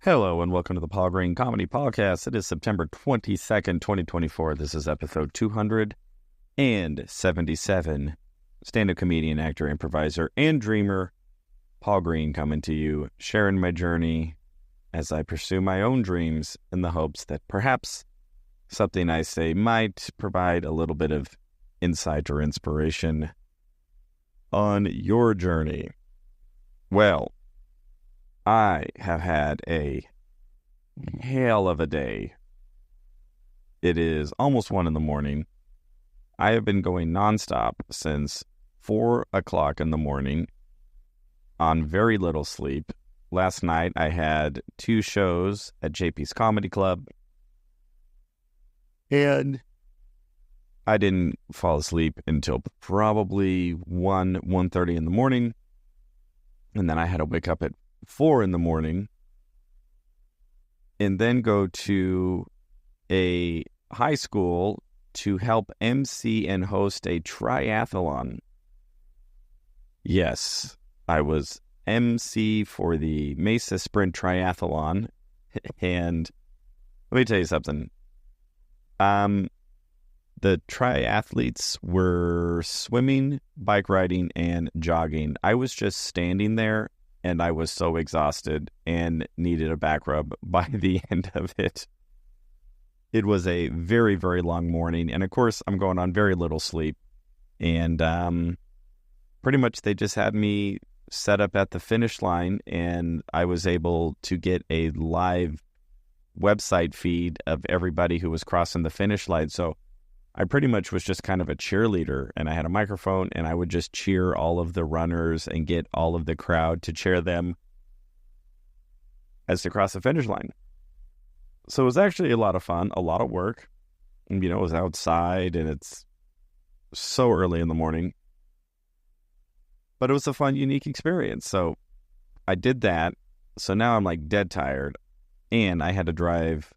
Hello and welcome to the Paul Green Comedy PaulCast. It is September 22nd, 2024. This is episode 277. Stand-up comedian, actor, improviser, and dreamer, Paul Green, coming to you, sharing my journey as I pursue my own dreams in the hopes that perhaps something I say might provide a little bit of insight or inspiration on your journey. Well, I have had a hell of a day. It is almost 1 a.m. I have been going nonstop since 4 o'clock in the morning on very little sleep. Last night I had 2 shows at JP's Comedy Club, and I didn't fall asleep until probably 1:30 in the morning, and then I had to wake up at 4 a.m. and then go to a high school to help MC and host a triathlon. Yes, I was MC for the Mesa Sprint Triathlon, and let me tell you something. The triathletes were swimming, bike riding, and jogging. I was just standing there, and I was so exhausted and needed a back rub by the end of it. It was a very, very long morning. And of course, I'm going on very little sleep. And pretty much they just had me set up at the finish line, and I was able to get a live website feed of everybody who was crossing the finish line. So I pretty much was just kind of a cheerleader, and I had a microphone, and I would just cheer all of the runners and get all of the crowd to cheer them as they cross the finish line. So it was actually a lot of fun, a lot of work. And, it was outside, and it's so early in the morning. But it was a fun, unique experience. So I did that. So now I'm like dead tired, and I had to drive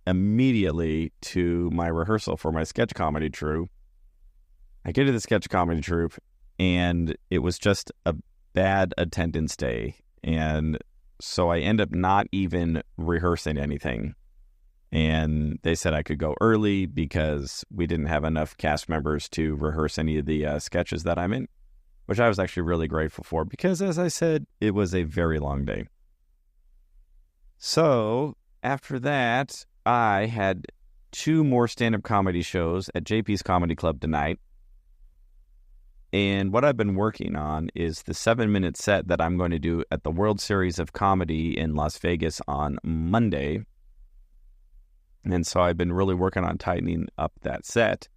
immediately to my rehearsal for my sketch comedy troupe. I get to the sketch comedy troupe, and it was just a bad attendance day. And so I end up not even rehearsing anything. And they said I could go early because we didn't have enough cast members to rehearse any of the sketches that I'm in, which I was actually really grateful for because, as I said, it was a very long day. So after that, I had 2 more stand-up comedy shows at JP's Comedy Club tonight. And what I've been working on is the 7-minute set that I'm going to do at the World Series of Comedy in Las Vegas on Monday. And so I've been really working on tightening up that set.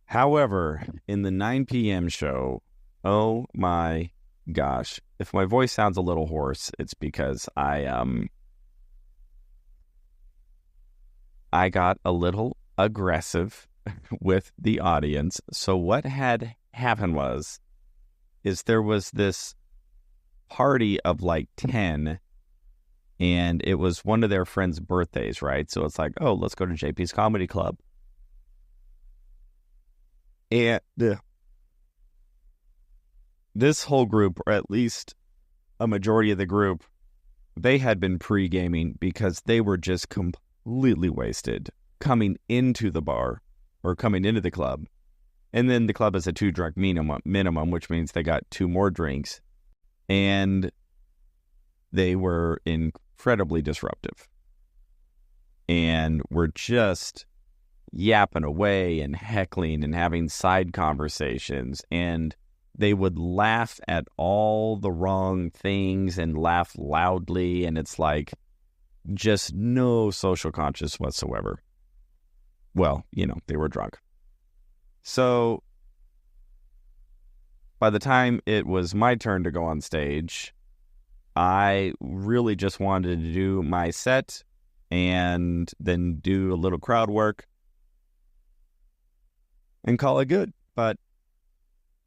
However, in the 9 p.m. show, oh my gosh, if my voice sounds a little hoarse, it's because I got a little aggressive with the audience. So what had happened is there was this party of like 10, and it was one of their friends' birthdays, right? So it's like, oh, let's go to JP's Comedy Club. And this whole group, or at least a majority of the group, they had been pre-gaming because they were just completely wasted coming into the bar or coming into the club. And then the club is a 2 drink minimum, which means they got 2 more drinks. And they were incredibly disruptive. And were just yapping away and heckling and having side conversations. And they would laugh at all the wrong things and laugh loudly. And it's like, just no social conscience whatsoever. Well, they were drunk. So by the time it was my turn to go on stage, I really just wanted to do my set and then do a little crowd work and call it good. But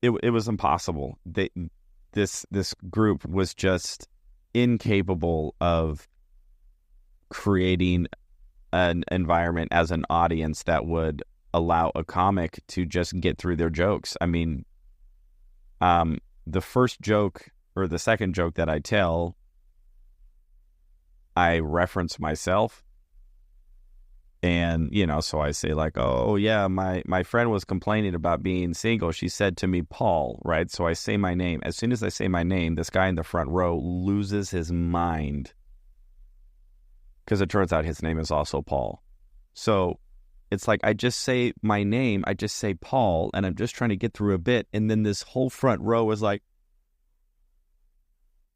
it was impossible. This group was just incapable of creating an environment as an audience that would allow a comic to just get through their jokes. I mean, the first joke or the second joke that I tell I reference myself. And, so I say like, oh, yeah, my friend was complaining about being single. She said to me, Paul, right? So I say my name. As soon as I say my name, this guy in the front row loses his mind because it turns out his name is also Paul. So it's like I just say my name, I just say Paul, and I'm just trying to get through a bit. And then this whole front row is like,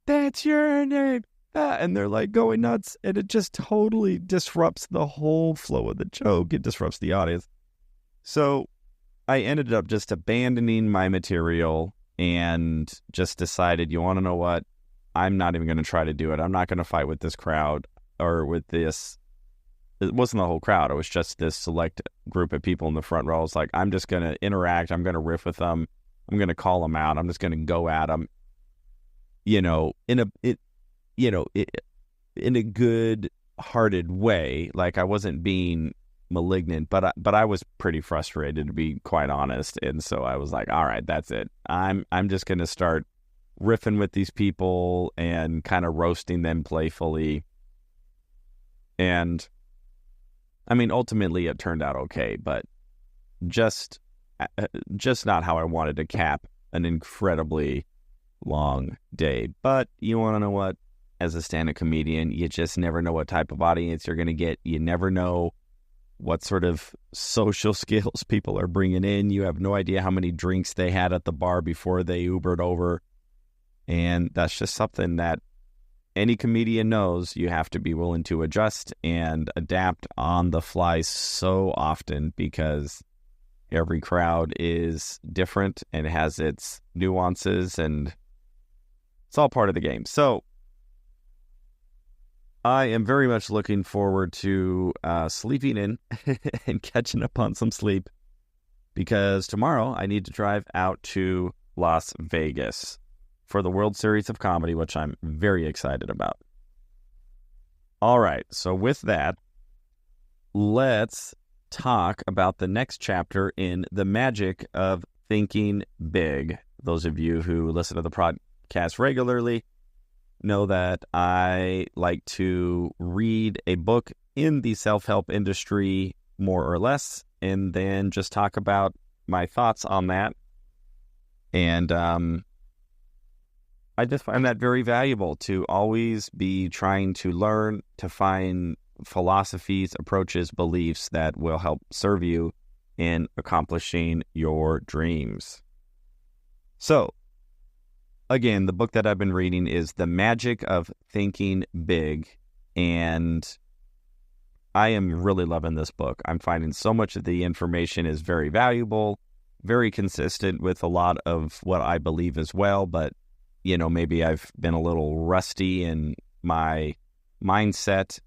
that's your name. And they're like going nuts, and it just totally disrupts the whole flow of the joke. It disrupts the audience. So I ended up just abandoning my material and just decided, you want to know what? I'm not even going to try to do it. I'm not going to fight with this crowd or with this. It wasn't the whole crowd. It was just this select group of people in the front row. It's like, I'm just going to interact. I'm going to riff with them. I'm going to call them out. I'm just going to go at them, in a good-hearted way. Like, I wasn't being malignant, but I was pretty frustrated, to be quite honest. And so I was like, all right, that's it. I'm just going to start riffing with these people and kind of roasting them playfully. And I mean, ultimately it turned out okay, but just not how I wanted to cap an incredibly long day. But you want to know what? As a stand-up comedian, you just never know what type of audience you're going to get. You never know what sort of social skills people are bringing in. You have no idea how many drinks they had at the bar before they Ubered over. And that's just something that any comedian knows you have to be willing to adjust and adapt on the fly so often, because every crowd is different and has its nuances, and it's all part of the game. So I am very much looking forward to sleeping in and catching up on some sleep, because tomorrow I need to drive out to Las Vegas for the World Series of Comedy, which I'm very excited about. All right, so with that, let's talk about the next chapter in The Magic of Thinking Big. Those of you who listen to the podcast regularly know that I like to read a book in the self-help industry, more or less, and then just talk about my thoughts on that. And I just find that very valuable, to always be trying to learn, to find philosophies, approaches, beliefs that will help serve you in accomplishing your dreams. So, again, the book that I've been reading is The Magic of Thinking Big, and I am really loving this book. I'm finding so much of the information is very valuable, very consistent with a lot of what I believe as well, but, maybe I've been a little rusty in my mindset.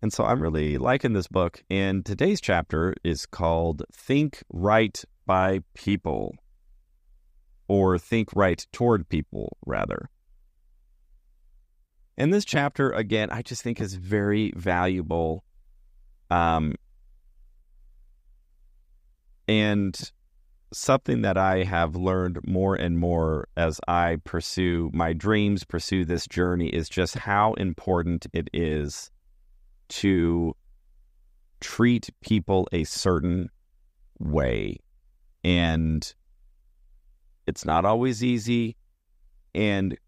And so I'm really liking this book. And today's chapter is called Think Right by People, or Think Right Toward People, rather. And this chapter, again, I just think is very valuable. And something that I have learned more and more as I pursue my dreams, pursue this journey, is just how important it is to treat people a certain way. And it's not always easy, and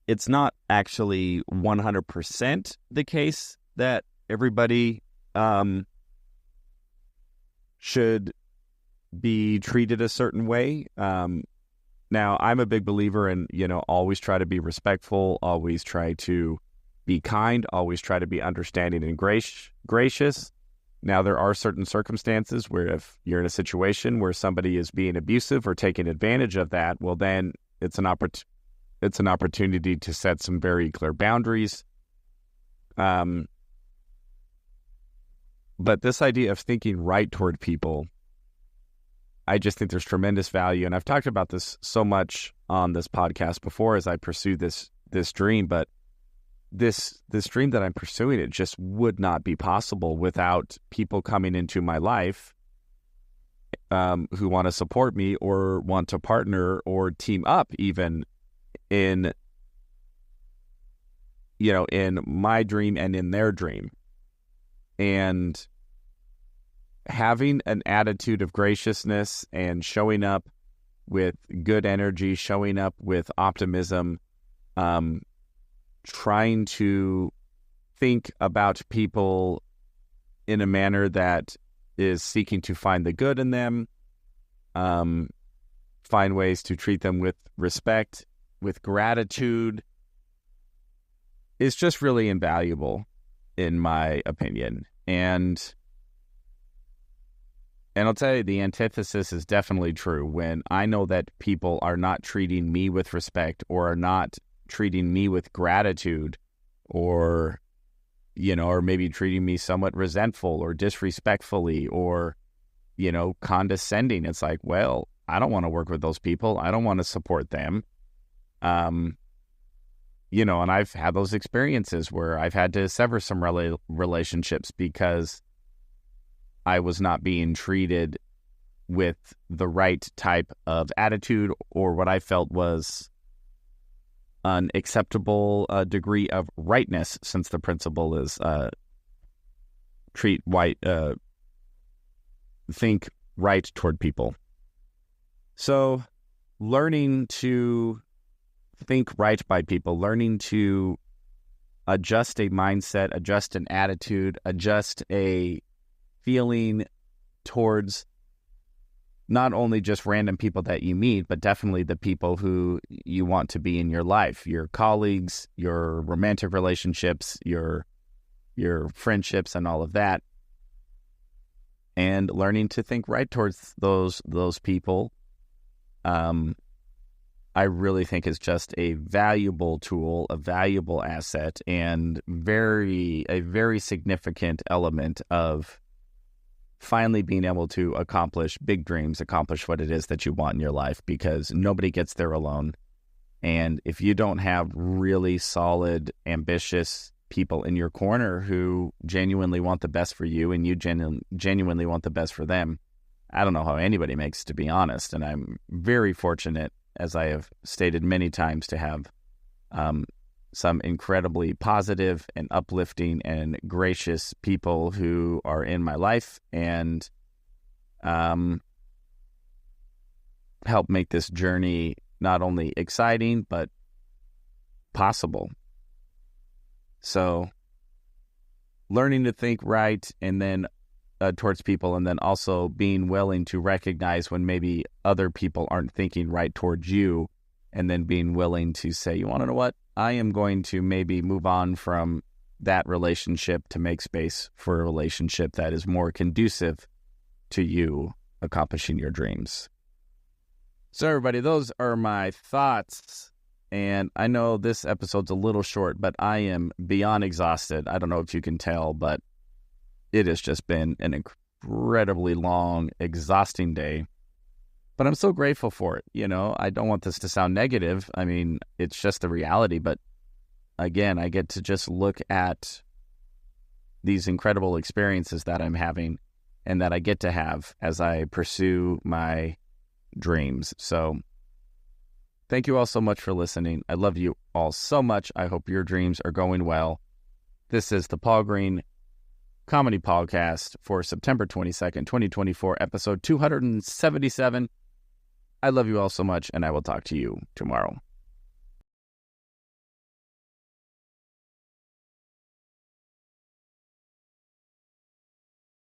it's not actually 100% the case that everybody should be treated a certain way. Now, I'm a big believer in, always try to be respectful, always try to be kind, always try to be understanding and gracious. Now, there are certain circumstances where if you're in a situation where somebody is being abusive or taking advantage of that, well, then it's an opportunity to set some very clear boundaries. But this idea of thinking right toward people, I just think there's tremendous value. And I've talked about this so much on this podcast before as I pursue this dream, but this dream that I'm pursuing, it just would not be possible without people coming into my life who want to support me or want to partner or team up even in in my dream and in their dream. And having an attitude of graciousness and showing up with good energy, showing up with optimism, trying to think about people in a manner that is seeking to find the good in them, find ways to treat them with respect, with gratitude, is just really invaluable, in my opinion. And I'll tell you, the antithesis is definitely true. When I know that people are not treating me with respect, or are not treating me with gratitude, or or maybe treating me somewhat resentful or disrespectfully, or condescending, it's like, well, I don't want to work with those people. I don't want to support them. And I've had those experiences where I've had to sever some relationships because I was not being treated with the right type of attitude, or what I felt was an acceptable degree of rightness, since the principle is think right toward people. So learning to think right by people, learning to adjust a mindset, adjust an attitude, adjust a feeling towards not only just random people that you meet, but definitely the people who you want to be in your life, your colleagues, your romantic relationships, your friendships, and all of that. And learning to think right towards those people, I really think is just a valuable tool, a valuable asset, and a very significant element of finally being able to accomplish big dreams, accomplish what it is that you want in your life, because nobody gets there alone. And if you don't have really solid, ambitious people in your corner who genuinely want the best for you, and you genuinely want the best for them, I don't know how anybody makes it, to be honest. And I'm very fortunate, as I have stated many times, to have some incredibly positive and uplifting and gracious people who are in my life, and help make this journey not only exciting, but possible. So learning to think right, and then towards people, and then also being willing to recognize when maybe other people aren't thinking right towards you, and then being willing to say, you want to know what? I am going to maybe move on from that relationship to make space for a relationship that is more conducive to you accomplishing your dreams. So everybody, those are my thoughts. And I know this episode's a little short, but I am beyond exhausted. I don't know if you can tell, but it has just been an incredibly long, exhausting day. But I'm so grateful for it. I don't want this to sound negative. I mean, it's just the reality. But again, I get to just look at these incredible experiences that I'm having, and that I get to have as I pursue my dreams. So thank you all so much for listening. I love you all so much. I hope your dreams are going well. This is the Paul Green Comedy PaulCast for September 22nd, 2024, episode 277. I love you all so much, and I will talk to you tomorrow.